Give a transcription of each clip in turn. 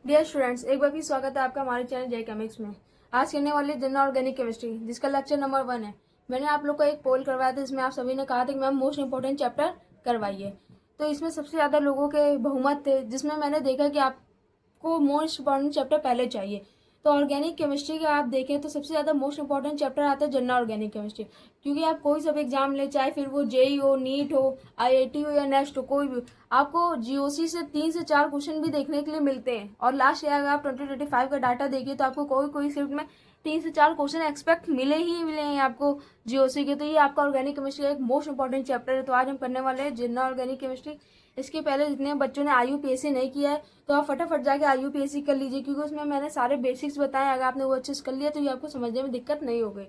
Dear students, एक बार फिर स्वागत है आपका हमारे चैनल जय केमिक्स में। आज करने वाली जनरल ऑर्गेनिक केमिस्ट्री, जिसका लेक्चर नंबर 1 है। मैंने आप लोग को एक पोल करवाया था, इसमें आप सभी ने कहा था कि मैम मोस्ट इंपॉर्टेंट चैप्टर करवाइए। तो इसमें सबसे ज़्यादा लोगों के बहुमत थे, जिसमें मैंने देखा कि आपको मोस्ट इंपॉर्टेंट चैप्टर पहले चाहिए। तो ऑर्गेनिक केमिस्ट्री का आप देखें तो सबसे ज़्यादा मोस्ट इंपॉर्टेंट चैप्टर आता है जनरल ऑर्गेनिक केमिस्ट्री, क्योंकि आप कोई सब एग्जाम ले, चाहे फिर वो जेई हो, नीट हो, आईआईटी हो या नेक्स्ट हो, कोई भी, आपको जीओसी से 3 से 4 क्वेश्चन भी देखने के लिए मिलते हैं। और लास्ट ईयर अगर आप 2025 का डाटा देखिए तो आपको कोई कोई शिफ्ट में 3 से 4 क्वेश्चन एक्सपेक्ट मिले ही मिले हैं आपको जीओसी के। तो ये आपका ऑर्गेनिक केमिस्ट्री का एक मोस्ट इंपॉर्टेंट चैप्टर है। तो आज हम करने वाले हैं जनरल ऑर्गेनिक केमिस्ट्री। इसके पहले जितने बच्चों ने आईयूपीएससी नहीं किया है तो आप फटाफट जाके आईयूपीएससी कर लीजिए, क्योंकि उसमें मैंने सारे बेसिक्स बताए। अगर आपने वो अच्छे से कर लिया तो ये आपको समझने में दिक्कत नहीं होगी।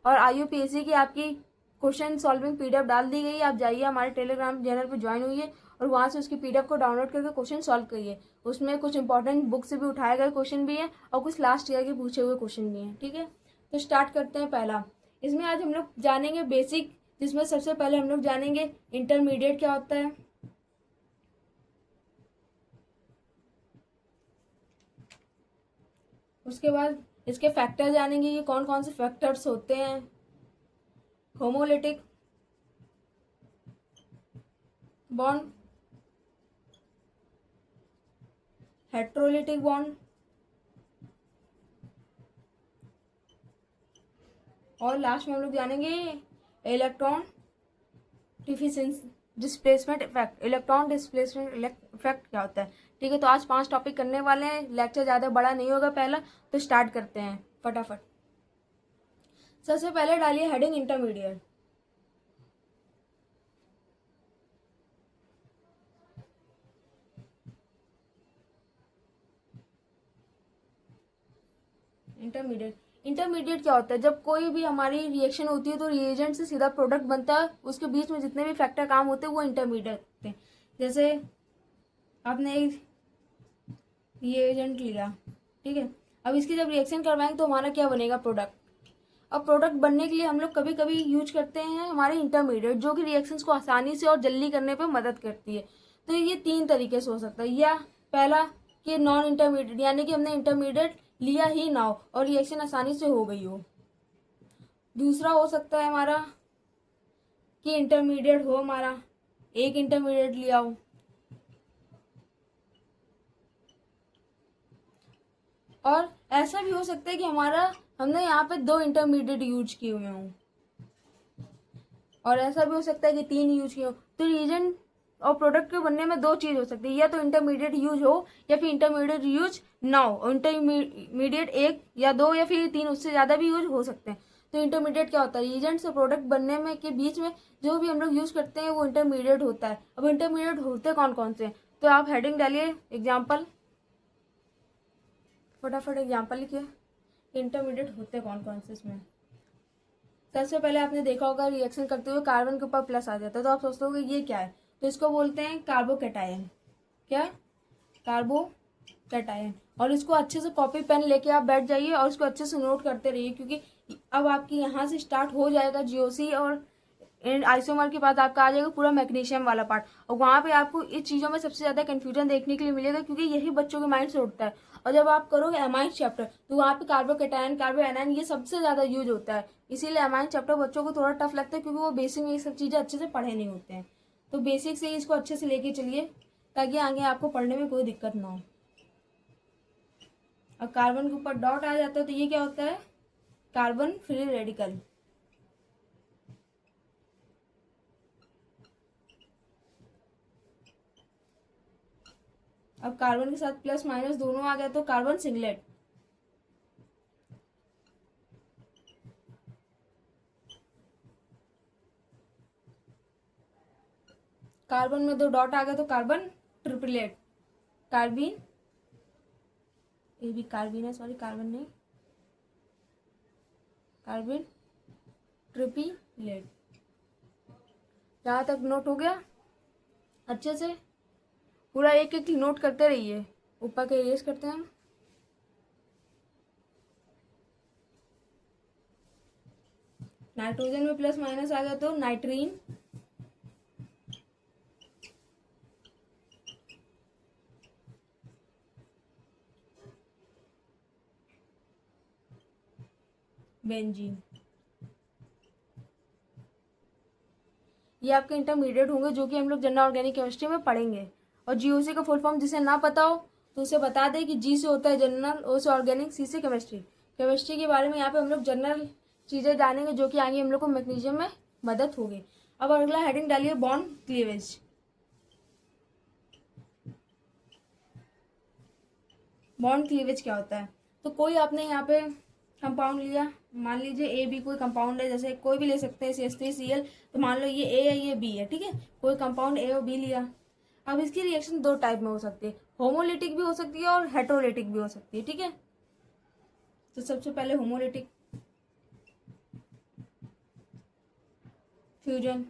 और आईयूपीएससी की आपकी क्वेश्चन सॉल्विंग पीडीएफ डाल दी गई, आप जाइए हमारे टेलीग्राम चैनल पर ज्वाइन हुई है और वहाँ से उसकी पीडीएफ को डाउनलोड करके क्वेश्चन सॉल्व करिए। उसमें कुछ इंपॉर्टेंट बुक से भी उठाए गए क्वेश्चन भी हैं और कुछ लास्ट ईयर के पूछे हुए क्वेश्चन भी हैं। ठीक है, तो स्टार्ट करते हैं। पहला, इसमें आज हम लोग जानेंगे बेसिक, जिसमें सबसे पहले हम लोग जानेंगे इंटरमीडिएट क्या होता है। उसके बाद इसके फैक्टर जानेंगे कि कौन कौन से फैक्टर्स होते हैं। होमोलिटिक बॉन्ड, हेट्रोलिटिक बॉन्ड, और लास्ट में हम लोग जानेंगे electron displacement effect. Electron displacement effect क्या होता है। ठीक है, तो आज 5 टॉपिक करने वाले हैं, लेक्चर ज़्यादा बड़ा नहीं होगा पहला। तो स्टार्ट करते हैं फटाफट। सबसे पहले डालिए हेडिंग इंटरमीडिएट। इंटरमीडिएट क्या होता है। जब कोई भी हमारी रिएक्शन होती है तो रिएजेंट से सीधा प्रोडक्ट बनता है, उसके बीच में जितने भी फैक्टर काम होते हैं वो इंटरमीडिएट होते हैं। जैसे आपने एक रिएजेंट लिया, ठीक है, अब इसकी जब रिएक्शन करवाएंगे तो हमारा क्या बनेगा, प्रोडक्ट। अब प्रोडक्ट बनने के लिए हम लोग कभी कभी यूज करते हैं हमारे इंटरमीडिएट, जो कि रिएक्शंस को आसानी से और जल्दी करने पे मदद करती है। तो ये 3 तरीके से हो सकता है। या पहला कि नॉन इंटरमीडिएट, यानी कि हमने इंटरमीडिएट लिया ही ना हो और रिएक्शन आसानी से हो गई हो। दूसरा हो सकता है हमारा कि इंटरमीडिएट हो, हमारा एक इंटरमीडिएट लिया हो। और ऐसा भी हो सकता है कि हमने यहाँ पे 2 इंटरमीडिएट यूज किए हुए हों, और ऐसा भी हो सकता है कि 3 यूज किए हो। तो रिएजेंट और प्रोडक्ट के बनने में 2 चीज हो सकती है, या तो इंटरमीडिएट यूज हो या फिर इंटरमीडिएट यूज ना हो। इंटरमीडिएट 1 या 2 या फिर 3, उससे ज्यादा भी यूज हो सकते हैं। तो इंटरमीडिएट क्या होता है, रिएजेंट से प्रोडक्ट बनने में के बीच में जो भी हम लोग यूज करते हैं वो इंटरमीडिएट होता है। अब इंटरमीडिएट होते कौन कौन से, तो आप हेडिंग डालिए एग्जाम्पल, फटाफट एग्जाम्पल लिखिए इंटरमीडिएट होते कौन कौन से। इसमें सबसे पहले आपने देखा होगा रिएक्शन करते हुए कार्बन के ऊपर प्लस आ जाता है, तो आप सोचते हो ये क्या है, तो इसको बोलते हैं कार्बोकैटायन। क्या, कार्बोकैटायन। और इसको अच्छे से कॉपी पेन लेके आप बैठ जाइए और इसको अच्छे से नोट करते रहिए, क्योंकि अब आपकी यहाँ से स्टार्ट हो जाएगा जीओसी, और आइसोमर के बाद आपका आ जाएगा पूरा मैग्नीशियम वाला पार्ट। और वहाँ पे आपको इस चीज़ों में सबसे ज़्यादा कंफ्यूजन देखने के लिए मिलेगा, क्योंकि यही बच्चों के माइंड से उठता है। और जब आप करोगे एमाइन चैप्टर तो वहाँ पे कार्बोकैटायन, कार्बोएनायन, ये सबसे ज़्यादा यूज होता है। इसीलिए एमाइन चैप्टर बच्चों को थोड़ा टफ लगता है, क्योंकि वो बेसिक में ये सब चीज़ें अच्छे से पढ़े नहीं होते हैं। तो बेसिक से ही इसको अच्छे से लेके चलिए, ताकि आगे आपको पढ़ने में कोई दिक्कत ना हो। और कार्बन के ऊपर डॉट आ जाता है तो ये क्या होता है, कार्बन फ्री रेडिकल। अब कार्बन के साथ प्लस माइनस दोनों आ गए तो कार्बन सिंगलेट। कार्बन में 2 डॉट आ गए तो कार्बन ट्रिपलेट। कार्बिन, ये भी कार्बिन है, सॉरी कार्बन नहीं, कार्बिन ट्रिपलेट। जहाँ तक नोट हो गया, अच्छे से पूरा एक एक नोट करते रहिए। ऊपर के इरेज करते हैं हम। नाइट्रोजन में प्लस माइनस आ गया तो नाइट्रीन, बेंजीन। ये आपके इंटरमीडिएट होंगे जो कि हम लोग जनरल ऑर्गेनिक केमिस्ट्री में पढ़ेंगे। और जीओसी का फुल फॉर्म जिसे ना पता हो तो उसे बता दें कि जी से होता है जनरल, ओ से ऑर्गेनिक, सी से केमिस्ट्री। केमिस्ट्री के बारे में यहाँ पे हम लोग जनरल चीज़ें जानेंगे जो कि आगे हम लोग को मैग्नीशियम में मदद होगी। अब अगला हेडिंग डालिए बॉन्ड क्लीवेज। बॉन्ड क्लीवेज क्या होता है? तो कोई आपने यहाँ पे कंपाउंड लिया, मान लीजिए ए बी कोई कंपाउंड है, जैसे कोई भी ले सकते हैं CH3Cl, तो मान लो ये ए है ये बी है, ठीक है। कोई कंपाउंड ए और बी लिया। अब इसकी रिएक्शन दो टाइप में हो सकती है, होमोलिटिक भी हो सकती है और हेट्रोलिटिक भी हो सकती है, ठीक है। तो सबसे पहले होमोलिटिक फ्यूजन।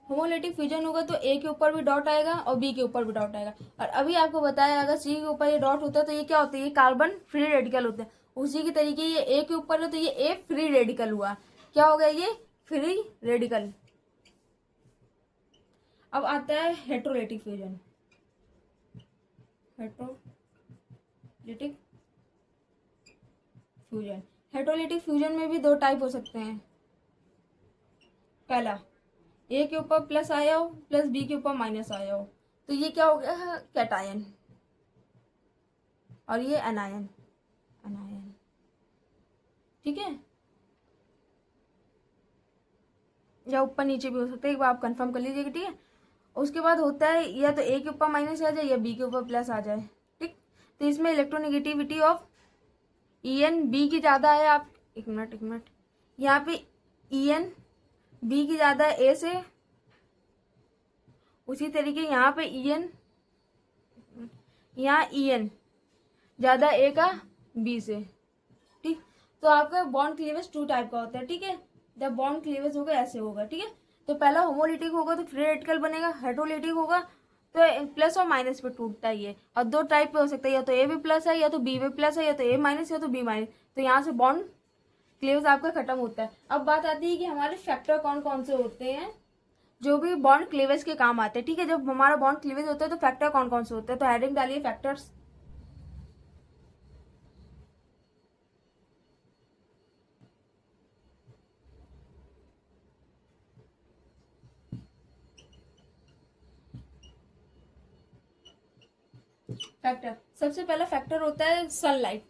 होमोलिटिक फ्यूजन होगा तो ए के ऊपर भी डॉट आएगा और बी के ऊपर भी डॉट आएगा। और अभी आपको बताया अगर सी के ऊपर ये डॉट होता है तो ये क्या होता है, ये कार्बन फ्री रेडिकल होते हैं। उसी के तरीके ये ए के ऊपर है तो ये ए फ्री रेडिकल हुआ। क्या हो गया, ये फ्री रेडिकल। अब आता है heterolytic fusion. Heterolytic fusion. Heterolytic fusion में भी दो टाइप हो सकते हैं। पहला, ए के ऊपर प्लस आया हो प्लस बी के ऊपर माइनस आया हो, तो ये क्या हो गया, कैटायन। और ये एनायन। एनायन, ठीक है। या ऊपर नीचे भी हो सकता है, एक बार आप कंफर्म कर लीजिएगा, ठीक है। उसके बाद होता है या तो ए के ऊपर माइनस आ जाए या बी के ऊपर प्लस आ जाए, ठीक। तो इसमें इलेक्ट्रोनेगेटिविटी ऑफ EN बी की ज़्यादा है। आप एक मिनट यहाँ पे EN बी की ज़्यादा है ए से, उसी तरीके यहाँ पे यहाँ EN ज़्यादा ए का बी से, ठीक। तो आपका बॉन्ड क्लीवेज टू टाइप का होता है, ठीक है। जब बॉन्ड क्लीवेज होगा ऐसे होगा, ठीक है। तो पहला होमोलिटिक होगा तो फ्री रेडिकल बनेगा, हेट्रोलिटिक होगा तो प्लस और माइनस पे टूटता ही है। और दो टाइप पे हो सकता है, या तो ए भी प्लस है या तो बी भी प्लस है, या तो ए माइनस या तो बी माइनस। तो यहाँ से बॉन्ड क्लीवेज आपका खत्म होता है। अब बात आती है कि हमारे फैक्टर कौन कौन से होते हैं जो भी बॉन्ड क्लीवेज के काम आते हैं, ठीक है। जब हमारा बॉन्ड क्लीवेज होता है तो फैक्टर कौन कौन से होते हैं, तो हेडिंग डालिए फैक्टर्स। फैक्टर, सबसे पहला फैक्टर होता है सनलाइट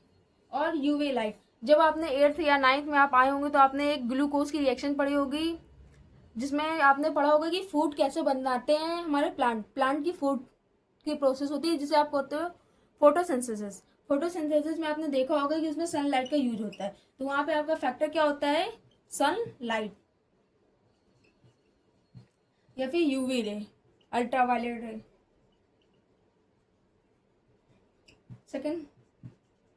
और यूवी लाइट। जब आपने 8th या 9th में आप आए होंगे तो आपने एक ग्लूकोज की रिएक्शन पढ़ी होगी, जिसमें आपने पढ़ा होगा कि फूड कैसे बनाते हैं हमारे प्लांट की फूड की प्रोसेस होती है जिसे आप कहते हो फोटोसिंथेसिस। फोटोसिंथेसिस में आपने देखा होगा कि उसमें सनलाइट का यूज होता है। तो वहां पे आपका फैक्टर क्या होता है, सनलाइट या फिर यूवी रे, अल्ट्रावायलेट रे। सेकंड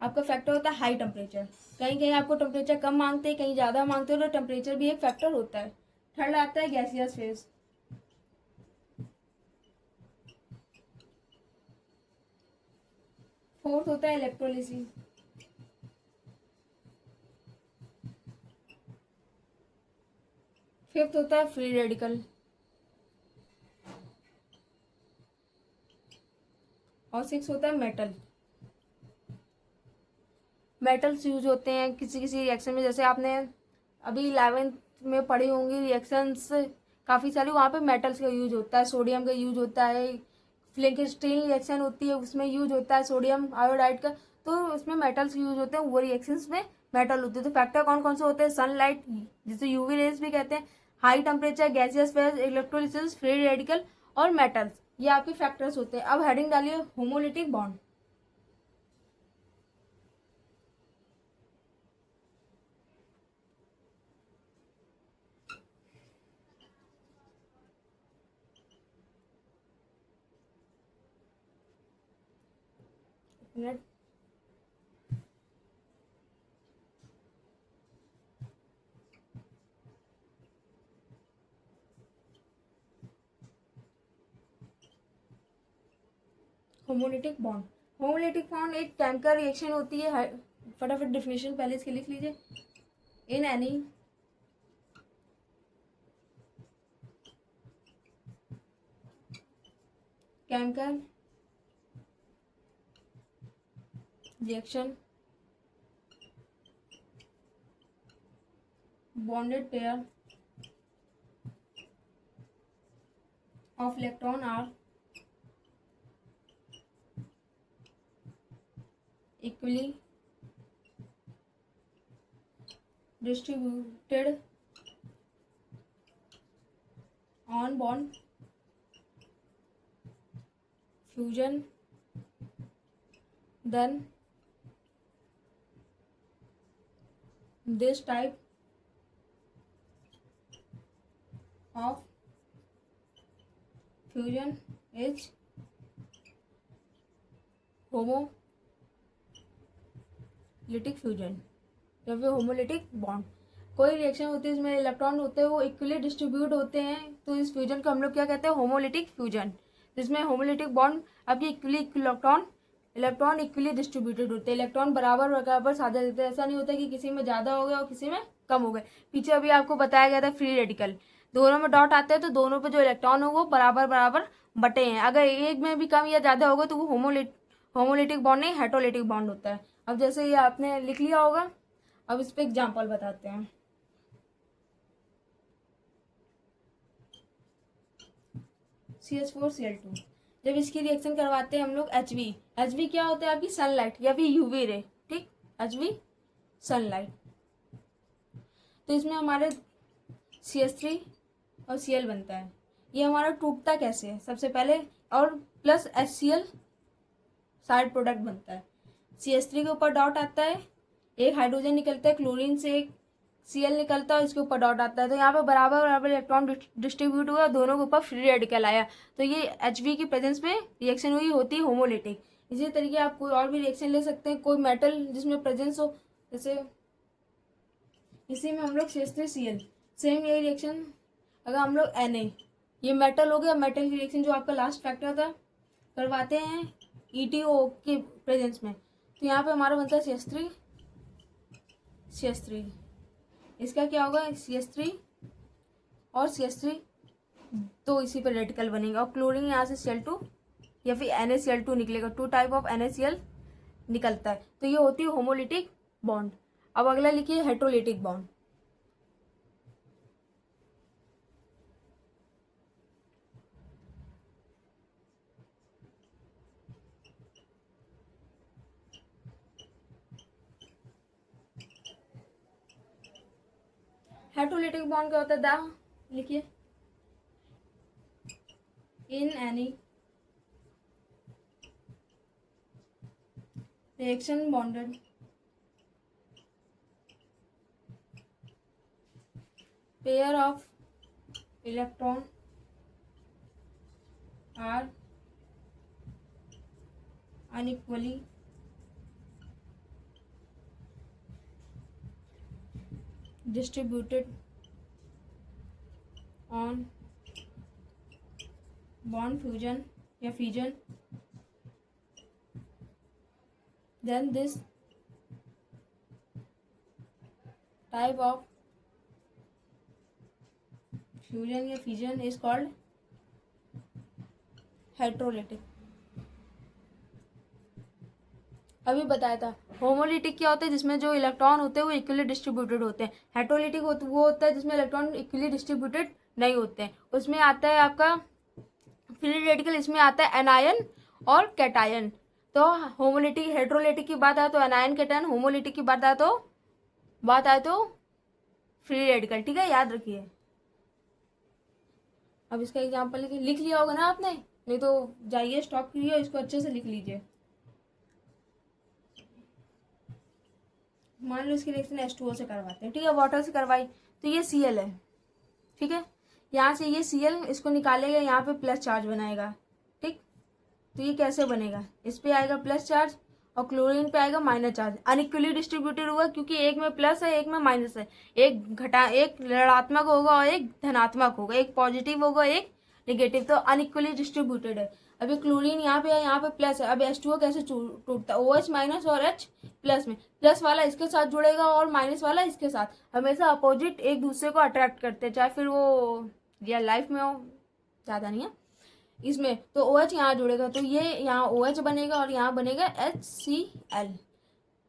आपका फैक्टर होता है हाई टेम्परेचर। कहीं कहीं आपको टेम्परेचर कम मांगते हैं, कहीं ज़्यादा मांगते हो, तो टेम्परेचर भी एक फैक्टर होता है। थर्ड आता है गैसियस फेज। फोर्थ होता है इलेक्ट्रोलिसिस। फिफ्थ होता है फ्री रेडिकल। और सिक्स होता है मेटल। मेटल्स यूज होते हैं किसी किसी रिएक्शन में, जैसे आपने अभी 11th में पढ़ी होंगी रिएक्शंस काफ़ी सारी, वहाँ पे मेटल्स का यूज होता है, सोडियम का यूज होता है। फ्लिंकस्टीन रिएक्शन होती है उसमें यूज होता है सोडियम आयोडाइड का, तो उसमें मेटल्स यूज होते हैं, वो रिएक्शंस में मेटल होते हैं। तो फैक्टर कौन कौन से होते हैं, सनलाइट जिसे यूवी रेज भी कहते हैं, high temperature, gaseous phase, electrolysis, free radical और मेटल्स, ये आपके फैक्टर्स होते हैं। अब हेडिंग डालिए homolytic bond. Homolytic bond, homolytic bond एक केमिकल रिएक्शन होती है। फटाफट डिफिनेशन पहले इसके लिख लीजिए। In any chemical reaction bonded pair of electron are equally distributed on bond fusion, then this type of fusion is homolytic fusion या फिर होमोलिटिक बॉन्ड। कोई रिएक्शन होती है इसमें इलेक्ट्रॉन होते हैं वो इक्वली डिस्ट्रीब्यूट होते हैं, तो इस फ्यूजन को हम लोग क्या कहते हैं, होमोलिटिक फ्यूजन, जिसमें होमोलिटिक बॉन्ड आपकी इलेक्ट्रॉन इक्वली डिस्ट्रीब्यूटेड होते हैं, इलेक्ट्रॉन बराबर बराबर साझा देते हैं। ऐसा नहीं होता कि किसी में ज़्यादा हो गया और किसी में कम हो गए। पीछे अभी आपको बताया गया था फ्री रेडिकल, दोनों में डॉट आते हैं तो दोनों पे जो इलेक्ट्रॉन हो वो बराबर बराबर बटे हैं। अगर एक में भी कम या ज़्यादा होगा तो वो होमोलिटिक बॉन्ड नहीं, हेटरोलिटिक बॉन्ड होता है। अब जैसे ये आपने लिख लिया होगा, अब इस पे एग्जाम्पल बताते हैं। CH4Cl2, जब इसकी रिएक्शन करवाते हैं हम लोग HV क्या होता है, आपकी सनलाइट या फिर यूवी रे, ठीक, HV सनलाइट। तो इसमें हमारे CH3 और Cl बनता है। ये हमारा टूटता कैसे है, सबसे पहले, और प्लस HCl साइड प्रोडक्ट बनता है। CH3 के ऊपर डॉट आता है, एक हाइड्रोजन निकलता है, क्लोरीन से एक Cl निकलता है और इसके ऊपर डॉट आता है। तो यहाँ पे बराबर बराबर इलेक्ट्रॉन डिस्ट्रीब्यूट हुआ, दोनों के ऊपर फ्री रेडिकल आया, तो ये HV की प्रेजेंस में रिएक्शन हुई, होती है होमोलिटिक। इसी तरीके आप कोई और भी रिएक्शन ले सकते हैं, कोई मेटल जिसमें प्रेजेंस हो, जैसे इसी में हम लोग CH3Cl, सेम यही रिएक्शन अगर हम लोग Na, ये मेटल हो गया, मेटल की रिएक्शन जो आपका लास्ट फैक्टर था, करवाते हैं ETO के प्रेजेंस में, तो यहाँ पे हमारा बनता है CH3, इसका क्या होगा, CH3 और CH3 तो इसी पर रेडिकल बनेगा, और क्लोरीन यहाँ से Cl2 या फिर NaCl2 निकलेगा, 2 टाइप ऑफ NaCl निकलता है। तो ये होती है होमोलिटिक बॉन्ड। अब अगला लिखिए हेटरोलिटिक बॉन्ड। हेटरोलिटिक बॉन्ड क्या होता है, द लिखिए, in any reaction bonded pair of electron are unequally distributed on bond fusion या fission, then this type of fusion या fission is called heterolytic। अभी बताया था होमोलिटिक क्या होता है, जिसमें जो इलेक्ट्रॉन होते हैं वो इक्वली डिस्ट्रीब्यूटेड होते हैं। हेटरोलिटिक वो होता है जिसमें इलेक्ट्रॉन इक्वली डिस्ट्रीब्यूटेड नहीं होते हैं। उसमें आता है आपका फ्री रेडिकल, इसमें आता है एनायन और कैटायन। तो होमोलिटिक हेटरोलिटिक की बात आए तो एनायन कैटायन, होमोलिटिक की बात आए तो फ्री रेडिकल, ठीक है, याद रखिए। अब इसका एग्जाम्पल लिख लिया होगा ना आपने, नहीं तो जाइए स्टॉप कीजिए, इसको अच्छे से लिख लीजिए। मान लो इसकी रिएक्शन H2O से करवाते हैं, ठीक है, वाटर से करवाई, तो ये Cl है, ठीक है, यहाँ से ये Cl इसको निकालेगा, यहाँ पे प्लस चार्ज बनाएगा, ठीक। तो ये कैसे बनेगा, इस पे आएगा प्लस चार्ज और क्लोरीन पे आएगा माइनस चार्ज। अनइक्वली डिस्ट्रीब्यूटेड हुआ क्योंकि एक में प्लस है एक में माइनस है, एक ऋणात्मक होगा और एक धनात्मक होगा, एक पॉजिटिव होगा एक निगेटिव, तो अनइक्वली डिस्ट्रीब्यूटेड है। अभी क्लोरीन यहाँ पे है, यहाँ पे प्लस है, अब H2O कैसे टूटता है, OH माइनस और H प्लस में, प्लस वाला इसके साथ जुड़ेगा और माइनस वाला इसके साथ, हमेशा अपोजिट एक दूसरे को अट्रैक्ट करते हैं, चाहे फिर वो रियल लाइफ में हो, ज़्यादा नहीं है इसमें। तो OH यहाँ जुड़ेगा तो ये यहाँ OH बनेगा और यहाँ बनेगा HCl,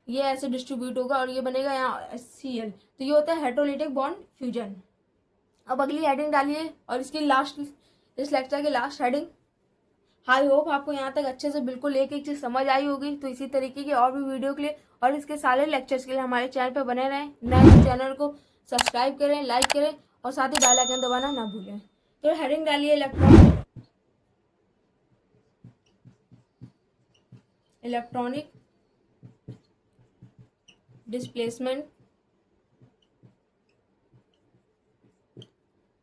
ये ऐसे डिस्ट्रीब्यूट होगा और ये बनेगा यहाँ Cl। तो ये होता है हेटेरोलिटिक बॉन्ड फ्यूजन। अब अगली हेडिंग डालिए और इसकी लास्ट, इस लेक्चर की लास्ट हेडिंग। आई होप आपको यहाँ तक अच्छे से बिल्कुल एक एक चीज समझ आई होगी। तो इसी तरीके की और भी वीडियो के लिए और इसके सारे लेक्चर्स के लिए हमारे चैनल पर बने रहें। नए चैनल को सब्सक्राइब करें, लाइक करें और साथ ही बेल आइकन दबाना ना भूलें। तो हेडिंग डालिए इलेक्ट्रॉनिक डिस्प्लेसमेंट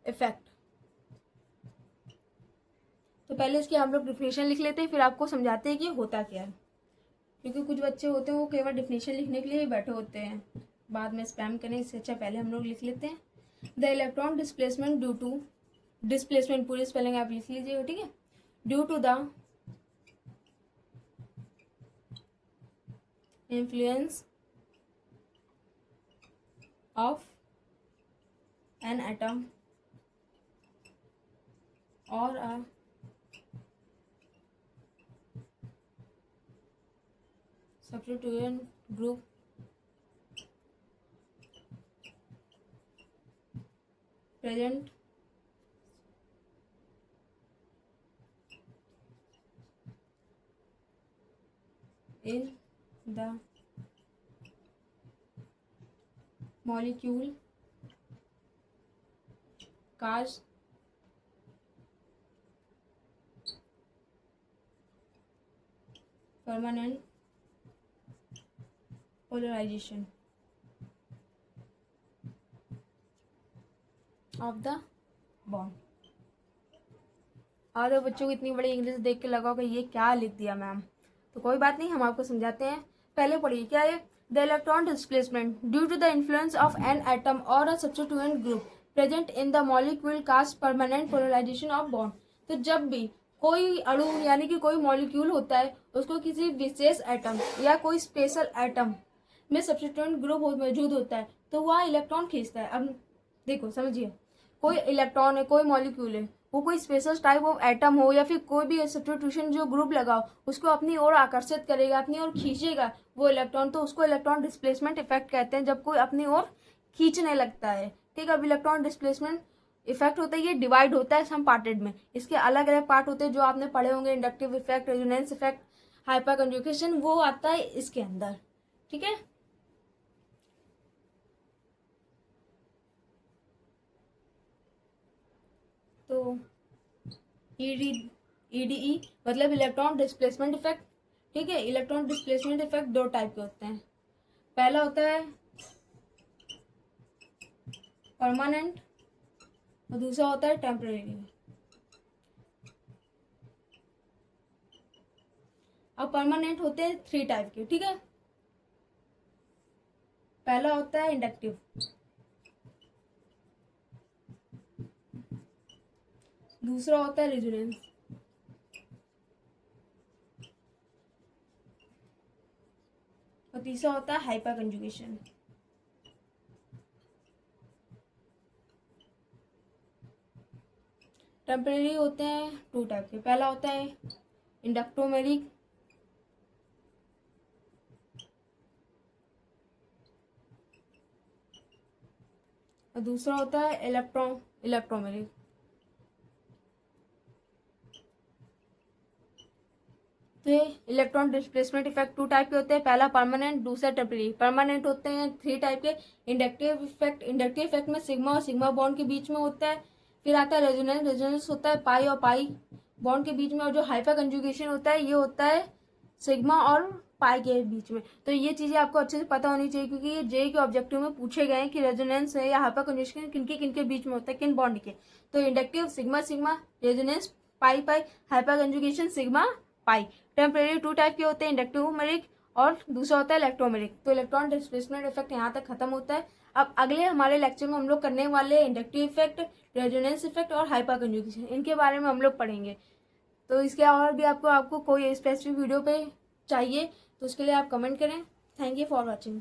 इफेक्ट। तो पहले इसकी हम लोग डिफिनेशन लिख लेते हैं, फिर आपको समझाते हैं कि होता क्या है। क्योंकि कुछ बच्चे होते हैं वो केवल डिफिनेशन लिखने के लिए ही बैठे होते हैं, बाद में स्पैम करें, इससे अच्छा पहले हम लोग लिख लेते हैं। The electron displacement due to, displacement पूरी स्पेलिंग आप लिख लीजिएगा, ठीक है। Due to the influence of an atom और a substituent group present in the molecule cause permanent polarization of the bond। आधे बच्चों को इतनी बड़ी इंग्लिश देख के लगा होगा ये क्या लिख दिया मैम, तो कोई बात नहीं, हम आपको समझाते हैं। पहले पढ़िए क्या है। The electron displacement due to the influence of an atom और a substituent group present in the molecule cast permanent polarization of bond. तो जब भी कोई अणु यानी कि कोई मॉलिक्यूल होता है, उसको किसी विशेष एटम या कोई स्पेशल एटम में सब्स्टिट्यूएंट ग्रुप मौजूद होता है तो वह इलेक्ट्रॉन खींचता है। अब देखो समझिए, कोई इलेक्ट्रॉन है, कोई मॉलिक्यूल है, वो कोई स्पेशल टाइप ऑफ एटम हो या फिर कोई भी सब्स्टिट्यूशन जो ग्रुप लगाओ उसको अपनी ओर आकर्षित करेगा, अपनी ओर खींचेगा वो इलेक्ट्रॉन, तो उसको इलेक्ट्रॉन डिस्प्लेसमेंट इफेक्ट कहते हैं, जब कोई अपनी ओर खींचने लगता है। ठीक है, अब इलेक्ट्रॉन डिस्प्लेसमेंट इफेक्ट होता है, ये डिवाइड होता है सम पार्टेड में। इसके अलग अलग पार्ट होते हैं जो आपने पढ़े होंगे, inductive effect, resonance effect, hyper conjugation, वो आता है इसके अंदर। ठीक है, तो ईडीई मतलब इलेक्ट्रॉन डिस्प्लेसमेंट इफेक्ट। ठीक है, इलेक्ट्रॉन डिस्प्लेसमेंट इफेक्ट दो टाइप के होते हैं। पहला होता है परमानेंट और दूसरा होता है टेम्परेरी। अब परमानेंट होते हैं 3 टाइप के। ठीक है, पहला होता है इंडक्टिव, दूसरा होता है रेजोनेंस, और तीसरा होता है हाइपर कंजुगेशन। टेम्परेरी होते हैं 2 टाइप के। पहला होता है इंडक्टोमेरिक और दूसरा होता है इलेक्ट्रोमेरिक। तो ये इलेक्ट्रॉन डिस्प्लेसमेंट इफेक्ट 2 टाइप के होते हैं, पहला परमानेंट, दूसरा टेम्परेरी। परमानेंट होते हैं 3 टाइप के। इंडक्टिव इफेक्ट, इंडक्टिव इफेक्ट में सिग्मा और सिग्मा बॉन्ड के बीच में होता है। फिर आता है रेजोनेंस, रेजोनेंस होता है पाई और पाई बॉन्ड के बीच में। और जो हाइपर कंजुगेशन होता है ये होता है सिग्मा और पाई के बीच में। तो ये चीजें आपको अच्छे से पता होनी चाहिए क्योंकि ये जेईई के ऑब्जेक्टिव में पूछे गए हैं कि रेजोनेंस है या हाइपर कंजुगेशन किनके किनके बीच में होता है, किन बॉन्ड के। तो inductive sigma sigma, resonance pi pi, hyper conjugation sigma pi. Temporary 2 type के होते हैं, इंडक्टोमेरिक और दूसरा होता है इलेक्ट्रोमेरिक। तो इलेक्ट्रॉन डिस्प्लेसमेंट इफेक्ट यहाँ तक खत्म होता है। अब अगले हमारे लेक्चर में हम लोग करने वाले इंडक्टिव इफेक्ट, रेजोनेंस इफेक्ट और हाइपर कंजुगेशन, इनके बारे में हम लोग पढ़ेंगे। तो इसके और भी आपको कोई स्पेसिफिक वीडियो पे चाहिए तो उसके लिए आप कमेंट करें। Thank you for watching.